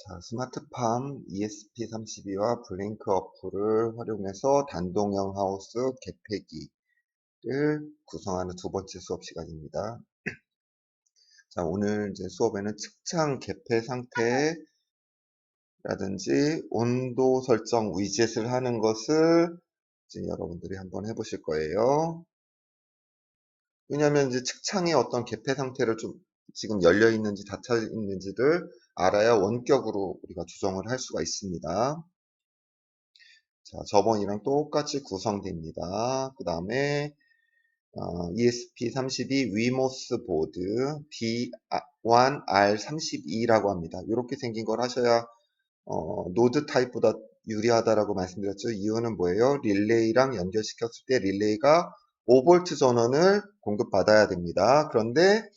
자, 스마트팜 ESP32와 블링크 어플을 활용해서 단동형 하우스 개폐기를 구성하는 두 번째 수업 시간입니다. 자, 오늘 이제 수업에는 측창 개폐 상태라든지 온도 설정 위젯을 하는 것을 이제 여러분들이 한번 해보실 거예요. 왜냐하면 이제 측창의 어떤 개폐 상태를 좀 지금 열려 있는지 닫혀 있는지를 알아야 원격으로 우리가 조정을 할 수가 있습니다. 자, 저번이랑 똑같이 구성됩니다. 그 다음에 ESP32 위모스 보드 D1R32라고 합니다. 이렇게 생긴 걸 하셔야 노드 타입보다 유리하다라고 말씀드렸죠. 이유는 뭐예요? 릴레이랑 연결시켰을 때 릴레이가 5V 전원을 공급받아야 됩니다. 그런데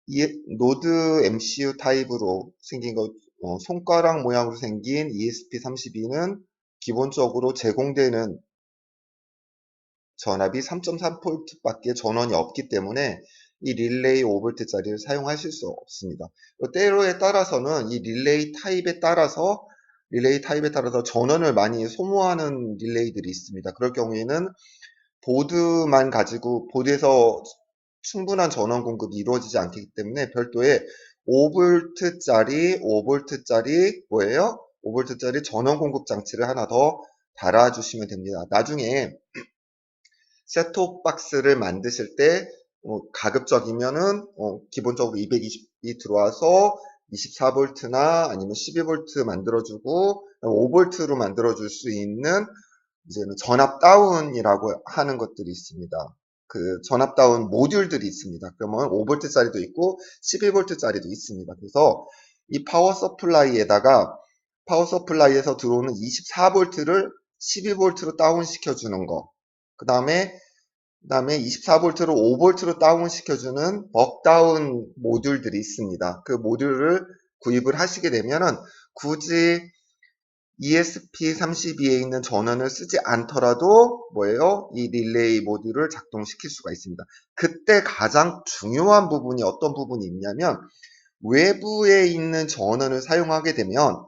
이 노드 MCU 타입으로 생긴 거, 손가락 모양으로 생긴 ESP32는 기본적으로 제공되는 전압이 3.3V 밖에 전원이 없기 때문에 이 릴레이 5V짜리를 사용하실 수 없습니다. 때로에 따라서는 이 릴레이 타입에 따라서 전원을 많이 소모하는 릴레이들이 있습니다. 그럴 경우에는 보드만 가지고 보드에서 충분한 전원 공급이 이루어지지 않기 때문에 별도의 5V짜리 뭐예요? 5V짜리 전원 공급 장치를 하나 더 달아주시면 됩니다. 나중에 셋톱박스를 만드실 때 가급적이면은 기본적으로 220이 들어와서 24V나 아니면 12V 만들어주고 5V로 만들어줄 수 있는 이제는 전압 다운이라고 하는 것들이 있습니다. 그 전압 다운 모듈들이 있습니다. 그러면 5V짜리도 있고 12V짜리도 있습니다. 그래서 이 파워 서플라이에서 들어오는 24V를 12V로 다운 시켜주는 거. 그 다음에 24V를 5V로 다운 시켜주는 벅다운 모듈들이 있습니다. 그 모듈을 구입을 하시게 되면은 굳이 ESP32에 있는 전원을 쓰지 않더라도 뭐예요? 이 릴레이 모듈을 작동시킬 수가 있습니다. 그때 가장 중요한 부분이 어떤 부분이 있냐면 외부에 있는 전원을 사용하게 되면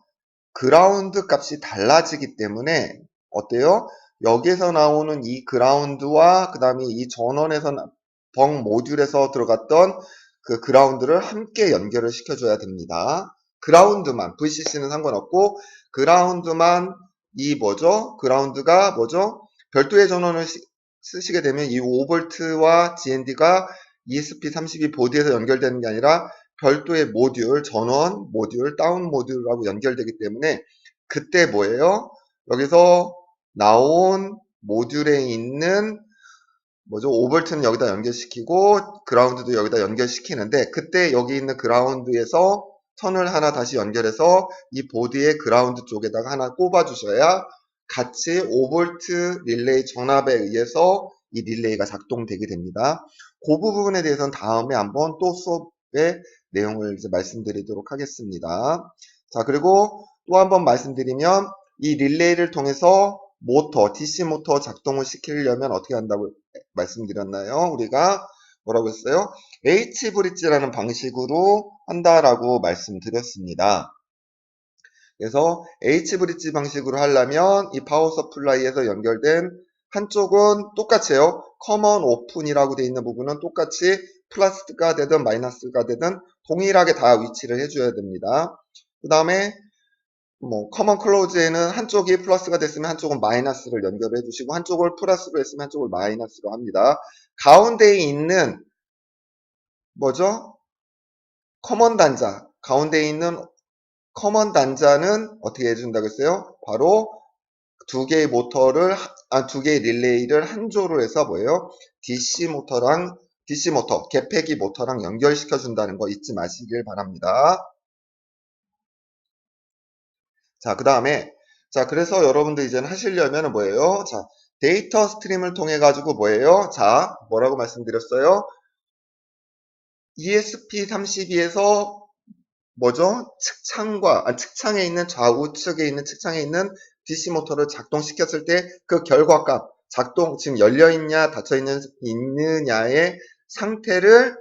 그라운드 값이 달라지기 때문에 어때요? 여기에서 나오는 이 그라운드와 그 다음에 이 전원에서 벙 모듈에서 들어갔던 그 그라운드를 함께 연결을 시켜줘야 됩니다. 그라운드만 VCC는 상관없고 그라운드만 그라운드가 뭐죠? 별도의 전원을 쓰시게 되면 이 5V와 GND가 ESP32 보드에서 연결되는 게 아니라 별도의 모듈, 전원 모듈, 다운 모듈하고 연결되기 때문에 그때 뭐예요? 여기서 나온 모듈에 있는 5V는 여기다 연결시키고 그라운드도 여기다 연결시키는데 그때 여기 있는 그라운드에서 선을 하나 다시 연결해서 이 보드의 그라운드 쪽에다가 하나 꼽아 주셔야 같이 5V 릴레이 전압에 의해서 이 릴레이가 작동되게 됩니다. 그 부분에 대해서는 다음에 한번 또 수업에 내용을 이제 말씀드리도록 하겠습니다. 자, 그리고 또 한번 말씀드리면 이 릴레이를 통해서 DC 모터 작동을 시키려면 어떻게 한다고 말씀드렸나요? 우리가 뭐라고 했어요? H브릿지라는 방식으로 한다라고 말씀드렸습니다. 그래서 H브릿지 방식으로 하려면 이 파워 서플라이에서 연결된 한쪽은 똑같이요. 커먼 오픈이라고 되어 있는 부분은 똑같이 플러스가 되든 마이너스가 되든 동일하게 다 위치를 해줘야 됩니다. 그 다음에 커먼 클로즈에는 한쪽이 플러스가 됐으면 한쪽은 마이너스를 연결해 주시고 한쪽을 플러스로 했으면 한쪽을 마이너스로 합니다. 가운데에 있는 커먼 단자, 가운데에 있는 커먼 단자는 어떻게 해준다고 했어요? 바로 두 개의 릴레이를 한 조로 해서 DC 모터, 개폐기 모터랑 연결시켜 준다는 거 잊지 마시길 바랍니다. 자, 그 다음에, 그래서 여러분들 이제는 하시려면 자, 데이터 스트림을 통해 가지고 뭐라고 말씀드렸어요? ESP32에서 측창에 있는 좌우측에 있는 측창에 있는 DC 모터를 작동시켰을 때 그 결과값, 지금 열려있냐, 닫혀있느냐의 상태를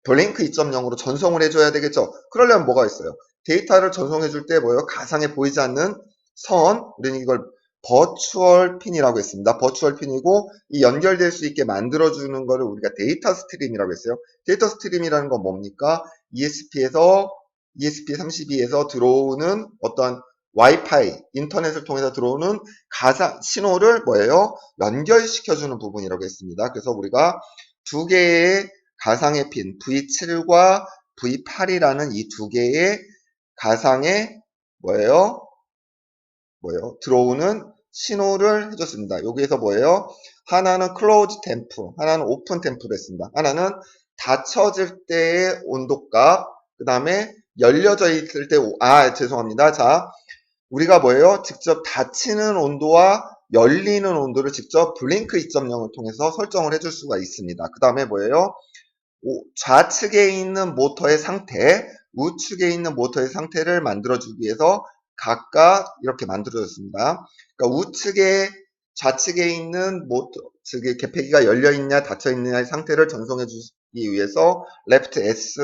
블링크 2.0으로 전송을 해줘야 되겠죠. 그러려면 뭐가 있어요? 데이터를 전송해줄 때 뭐예요? 가상에 보이지 않는 선, 우리는 이걸 버추얼 핀이라고 했습니다. 버추얼 핀이고 이 연결될 수 있게 만들어주는 거를 우리가 데이터 스트림이라고 했어요. 데이터 스트림이라는 건 뭡니까? ESP32에서 들어오는 어떤 와이파이, 인터넷을 통해서 들어오는 가상 신호를 뭐예요? 연결시켜주는 부분이라고 했습니다. 그래서 우리가 두 개의 가상의 핀 V7과 V8이라는 이 두 개의 가상의 뭐예요? 들어오는 신호를 해줬습니다. 여기에서 뭐예요? 하나는 클로즈 템프, 하나는 오픈 템프로 했습니다. 하나는 닫혀질 때의 온도값, 그 다음에 열려져 있을 때, 죄송합니다. 자, 우리가 뭐예요? 직접 닫히는 온도와 열리는 온도를 직접 블링크 2.0을 통해서 설정을 해줄 수가 있습니다. 그 다음에 뭐예요? 좌측에 있는 모터의 상태, 우측에 있는 모터의 상태를 만들어주기 위해서 각각 이렇게 만들어졌습니다. 그러니까 좌측에 있는 모터, 즉 개폐기가 열려있냐 닫혀있느냐의 상태를 전송해주기 위해서 left S,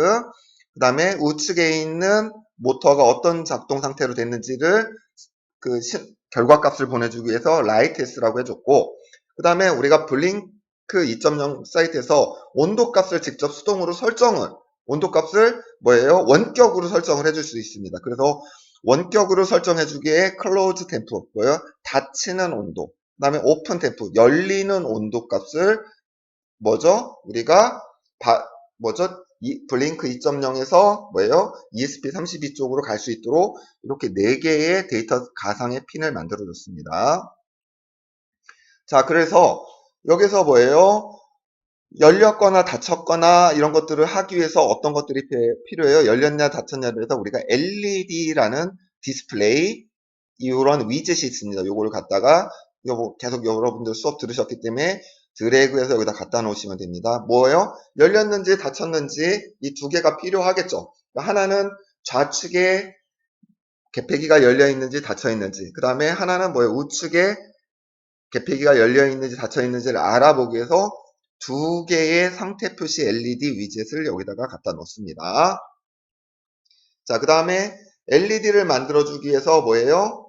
그 다음에 우측에 있는 모터가 어떤 작동 상태로 됐는지를 결과값을 보내주기 위해서 right S라고 해줬고, 그 다음에 우리가 블링크 2.0 사이트에서 온도값을 직접 수동으로 온도값을 원격으로 설정을 해줄 수 있습니다. 그래서 원격으로 설정해주기에 close 템프, 닫히는 온도, 그 다음에 open 템프, 열리는 온도값을 우리가 이 블링크 2.0에서 ESP32 쪽으로 갈 수 있도록 이렇게 4개의 데이터 가상의 핀을 만들어 줬습니다. 자, 그래서 여기서 열렸거나 닫혔거나 이런 것들을 하기 위해서 어떤 것들이 필요해요? 열렸냐 닫혔냐를 해서 우리가 LED라는 디스플레이 이런 위젯이 있습니다. 요거를 갖다가 계속 여러분들 수업 들으셨기 때문에 드래그해서 여기다 갖다 놓으시면 됩니다. 열렸는지 닫혔는지 이 두 개가 필요하겠죠. 하나는 좌측에 개폐기가 열려 있는지 닫혀 있는지, 그 다음에 하나는 우측에 개폐기가 열려 있는지 닫혀 있는지를 알아보기 위해서 두 개의 상태 표시 LED 위젯을 여기다가 갖다 놓습니다. 자, 그 다음에 LED를 만들어주기 위해서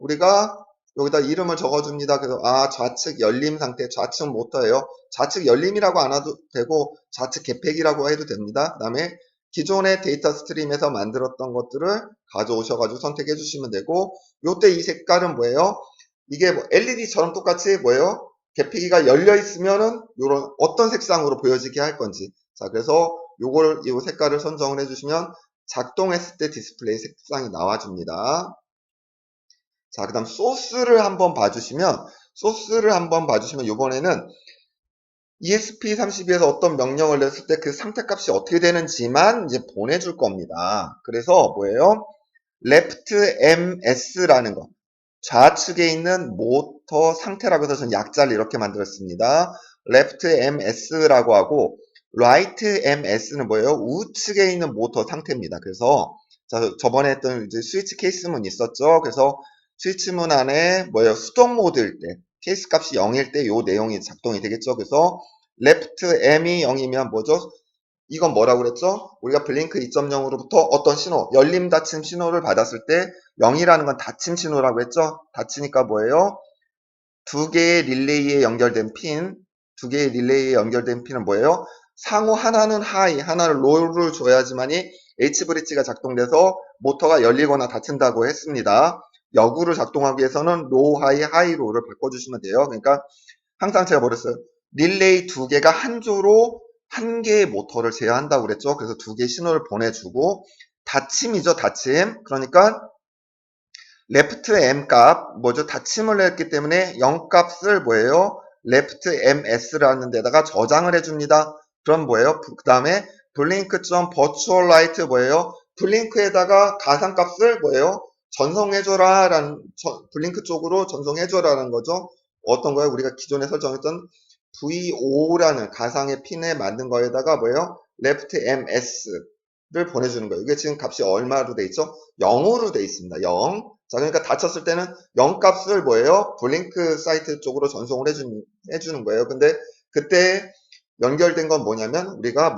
우리가 여기다 이름을 적어줍니다. 그래서 좌측 열림 상태, 좌측 모터예요. 좌측 열림이라고 안 해도 되고 좌측 개폐기라고 해도 됩니다. 그 다음에 기존의 데이터 스트림에서 만들었던 것들을 가져오셔가지고 선택해 주시면 되고, 요때 이 색깔은 이게 LED처럼 똑같이 개폐기가 열려 있으면은 요런 어떤 색상으로 보여지게 할 건지. 자, 그래서 요 색깔을 선정을 해주시면 작동했을 때 디스플레이 색상이 나와줍니다. 자, 그 다음 소스를 한번 봐주시면 이번에는 ESP32에서 어떤 명령을 냈을 때 그 상태값이 어떻게 되는지만 이제 보내줄 겁니다. 그래서 left MS라는 거, 좌측에 있는 모터 상태라고 해서 저는 약자를 이렇게 만들었습니다. left MS라고 하고 right MS는 우측에 있는 모터 상태입니다. 그래서 저번에 했던 이제 스위치 케이스문 있었죠. 그래서 스위치문 안에 수동 모드일 때 케이스 값이 0일 때 요 내용이 작동이 되겠죠. 그래서 left M이 0이면 이건 뭐라고 그랬죠? 우리가 블링크 2.0으로부터 어떤 신호, 열림 닫힘 신호를 받았을 때 0이라는 건 닫힘 신호라고 했죠? 닫히니까 두 개의 릴레이에 연결된 핀은 상호 하나는 하이, 하나는 로우를 줘야지만이 H 브릿지가 작동돼서 모터가 열리거나 닫힌다고 했습니다. 역으로 작동하기 위해서는 로우 하이, 하이 로우를 바꿔주시면 돼요. 그러니까 항상 제가 릴레이 두 개가 한 조로 한 개의 모터를 제어한다고 그랬죠. 그래서 두 개의 신호를 보내주고, 닫힘이죠, 닫힘. 그러니까 left M 값, 닫힘을 했기 때문에 0 값을 left MS라는 데다가 저장을 해줍니다. 그럼 그 다음에 blink.virtuallight 블링크에다가 가상값을 전송해줘라 블링크 쪽으로 전송해줘라는 거죠. 어떤 거예요? 우리가 기존에 설정했던 V5라는 가상의 핀에 만든 거에다가 left MS를 보내주는 거예요. 이게 지금 값이 얼마로 돼 있죠? 0으로 돼 있습니다. 0. 자, 그러니까 닫혔을 때는 0 값을 블링크 사이트 쪽으로 전송을 해주는 거예요. 근데 그때 연결된 건 뭐냐면 우리가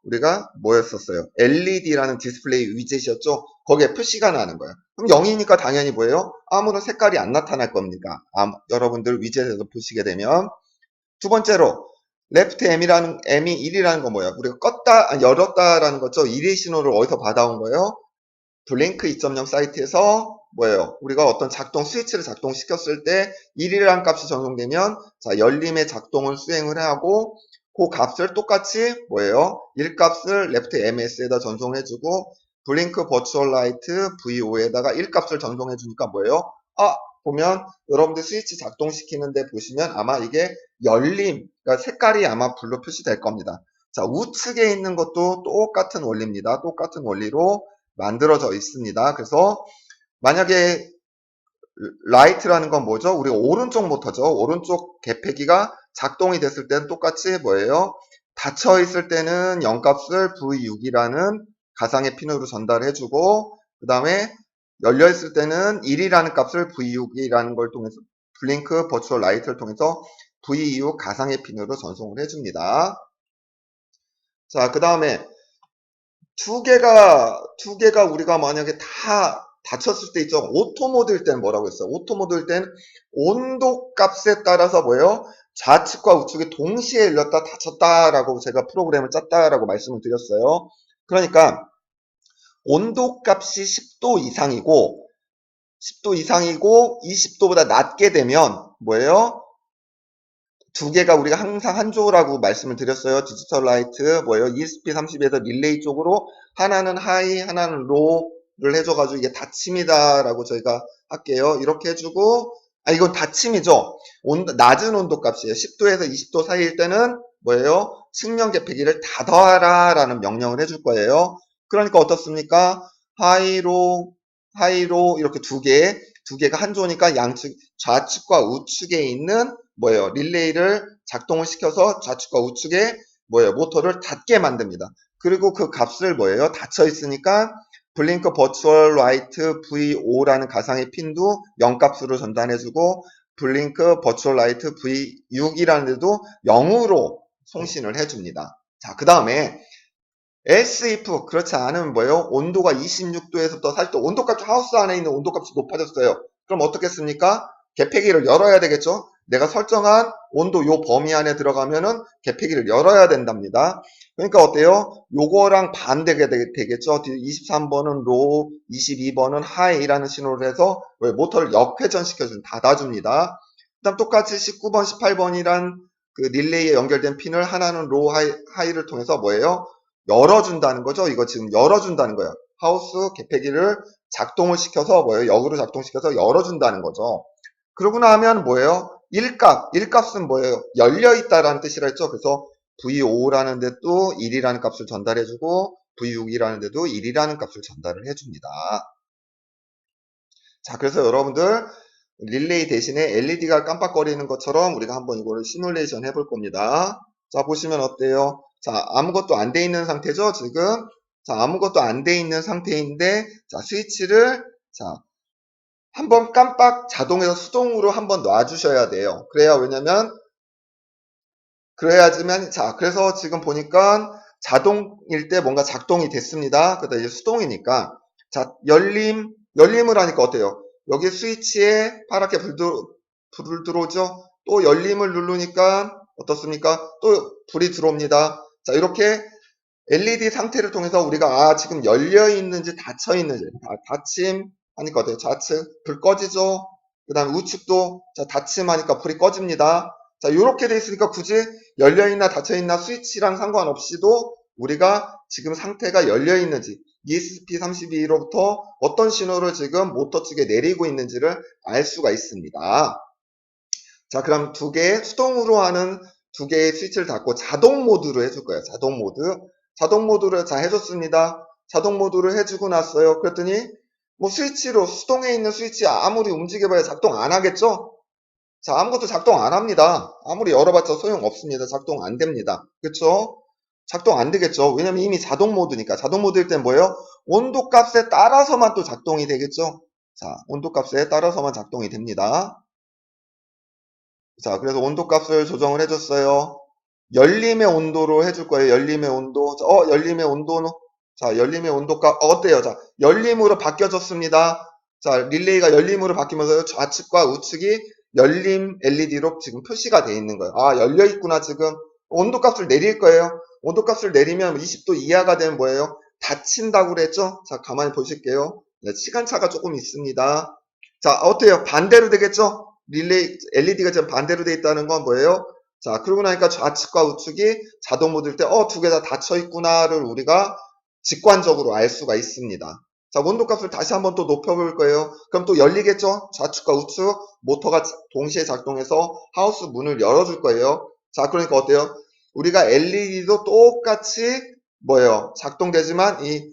우리가 뭐였었어요? LED라는 디스플레이 위젯이었죠? 거기에 표시가 나는 거예요. 그럼 0이니까 당연히 뭐예요? 아무런 색깔이 안 나타날 겁니다. 여러분들 위젯에서 보시게 되면. 두 번째로 left M이 1이라는 건 뭐예요? 우리가 열었다라는 거죠. 1의 신호를 어디서 받아온 거예요? 블링크 2.0 사이트에서 뭐예요? 우리가 어떤 스위치를 작동시켰을 때 1이라는 값이 전송되면 자, 열림의 작동을 수행을 하고 그 값을 똑같이 뭐예요? 1값을 left MS에다 전송해주고 블링크 버추얼 라이트 VO에다가 1값을 전송해주니까 뭐예요? 보면 여러분들 스위치 작동시키는데 보시면 아마 이게 열림, 그러니까 색깔이 아마 불로 표시될 겁니다. 자, 우측에 있는 것도 똑같은 원리입니다. 똑같은 원리로 만들어져 있습니다. 그래서 만약에 라이트라는 건 뭐죠? 우리 오른쪽 모터죠. 오른쪽 개폐기가 작동이 됐을 때는 똑같이 뭐예요? 닫혀 있을 때는 0값을 V6이라는 가상의 핀으로 전달해주고 그 다음에 열려 있을 때는 1이라는 값을 V6이라는 걸 통해서 블링크 버추얼 라이트를 통해서 V6 가상의 핀으로 전송을 해줍니다. 자, 그 다음에 두 개가 우리가 만약에 다 닫혔을 때 있죠. 오토 모드일 때는 뭐라고 했어요? 오토 모드일 때는 온도 값에 따라서 뭐예요? 좌측과 우측이 동시에 열렸다 닫혔다라고 제가 프로그램을 짰다라고 말씀을 드렸어요. 그러니까 온도 값이 10도 이상이고 20도보다 낮게 되면 뭐예요? 두 개가 우리가 항상 한 조라고 말씀을 드렸어요. 디지털 라이트 뭐예요? ESP32에서 릴레이 쪽으로 하나는 하이, 하나는 로우를 해줘가지고 이게 닫힘이다라고 저희가 할게요. 이렇게 해주고 이건 닫힘이죠. 낮은 온도 값이에요. 10도에서 20도 사이일 때는 뭐예요? 측면 개폐기를 닫아라 라는 명령을 해줄 거예요. 그러니까 어떻습니까? 하이로 이렇게 두 개가 한 조니까 양측 좌측과 우측에 있는 뭐예요? 릴레이를 작동을 시켜서 좌측과 우측에 뭐예요? 모터를 닫게 만듭니다. 그리고 그 값을 뭐예요? 닫혀 있으니까 블링크 버추얼 라이트 V5라는 가상의 핀도 0값으로 전달해주고 블링크 버추얼 라이트 V6이라는 데도 0으로 송신을 해줍니다. 자, 그 다음에 else if 그렇지 않으면 뭐예요? 온도가 26도에서부터 사실 또 온도값이 하우스 안에 있는 온도값이 높아졌어요. 그럼 어떻겠습니까? 개폐기를 열어야 되겠죠? 내가 설정한 온도 요 범위 안에 들어가면은 개폐기를 열어야 된답니다. 그러니까 어때요? 요거랑 반대가 되겠죠? 23번은 로우, 22번은 하이라는 신호를 해서 모터를 역회전시켜주는 닫아줍니다. 그 다음 똑같이 19번, 18번이란 그 릴레이에 연결된 핀을 하나는 로우, 하이를 통해서 뭐예요? 열어준다는 거죠. 이거 지금 열어준다는 거예요. 하우스 개폐기를 작동을 시켜서 뭐예요? 역으로 작동시켜서 열어준다는 거죠. 그러고 나면 뭐예요? 1값은 뭐예요? 열려있다라는 뜻이라 했죠. 그래서 V5라는 데도 1이라는 값을 전달해주고 V6이라는 데도 1이라는 값을 전달을 해줍니다. 자, 그래서 여러분들 릴레이 대신에 LED가 깜빡거리는 것처럼 우리가 한번 이거를 시뮬레이션 해볼 겁니다. 자, 보시면 어때요? 자, 아무것도 안 돼 있는 상태죠, 지금? 자, 아무것도 안 돼 있는 상태인데, 자, 스위치를, 자, 한번 깜빡 자동에서 수동으로 한번 놔주셔야 돼요. 그래야지만, 자, 그래서 지금 보니까 자동일 때 뭔가 작동이 됐습니다. 그러다 이제 수동이니까. 자, 열림을 하니까 어때요? 여기 스위치에 파랗게 불 들어오죠? 또 열림을 누르니까 어떻습니까? 또 불이 들어옵니다. 자, 이렇게 LED 상태를 통해서 우리가 지금 열려 있는지 닫혀 있는지 닫힘 하니까 어때요? 좌측 불 꺼지죠? 그 다음 우측도 자 닫힘 하니까 불이 꺼집니다. 자, 이렇게 돼 있으니까 굳이 열려 있나 닫혀 있나 스위치랑 상관없이도 우리가 지금 상태가 열려 있는지 ESP32로부터 어떤 신호를 지금 모터 측에 내리고 있는지를 알 수가 있습니다. 자, 그럼 수동으로 하는 두 개의 스위치를 닫고 자동 모드로 해줄 거예요. 자동 모드를 자 해줬습니다. 자동 모드를 해주고 났어요. 그랬더니 뭐 스위치로 수동에 있는 스위치 아무리 움직여봐야 작동 안 하겠죠? 자, 아무것도 작동 안 합니다. 아무리 열어봤자 소용없습니다. 작동 안 됩니다. 그쵸? 작동 안 되겠죠? 왜냐면 이미 자동 모드니까. 자동 모드일 땐 뭐예요? 온도 값에 따라서만 또 작동이 되겠죠? 자, 온도 값에 따라서만 작동이 됩니다. 자, 그래서 온도 값을 조정을 해줬어요. 열림의 온도로 해줄 거예요. 열림의 온도. 열림의 온도는, 자, 열림의 온도가, 어때요? 자, 열림으로 바뀌어졌습니다. 자, 릴레이가 열림으로 바뀌면서 좌측과 우측이 열림 LED로 지금 표시가 되어 있는 거예요. 아, 열려 있구나, 지금. 온도 값을 내릴 거예요. 온도 값을 내리면 20도 이하가 되면 뭐예요? 닫힌다고 그랬죠? 자, 가만히 보실게요. 네, 시간차가 조금 있습니다. 자, 어때요? 반대로 되겠죠? 릴레이, LED가 지금 반대로 되어 있다는 건 뭐예요? 자, 그러고 나니까 좌측과 우측이 자동 모드일 때, 두 개 다 닫혀 있구나를 우리가 직관적으로 알 수가 있습니다. 자, 온도 값을 다시 한번 또 높여볼 거예요. 그럼 또 열리겠죠? 좌측과 우측 모터가 동시에 작동해서 하우스 문을 열어줄 거예요. 자, 그러니까 어때요? 우리가 LED도 똑같이 뭐예요? 작동되지만 이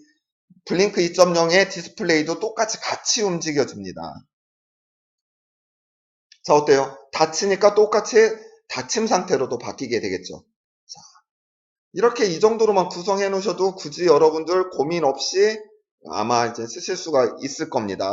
블링크 2.0의 디스플레이도 똑같이 같이 움직여줍니다. 자, 어때요? 닫히니까 똑같이 닫힘 상태로도 바뀌게 되겠죠. 자, 이렇게 이 정도로만 구성해 놓으셔도 굳이 여러분들 고민 없이 아마 이제 쓰실 수가 있을 겁니다.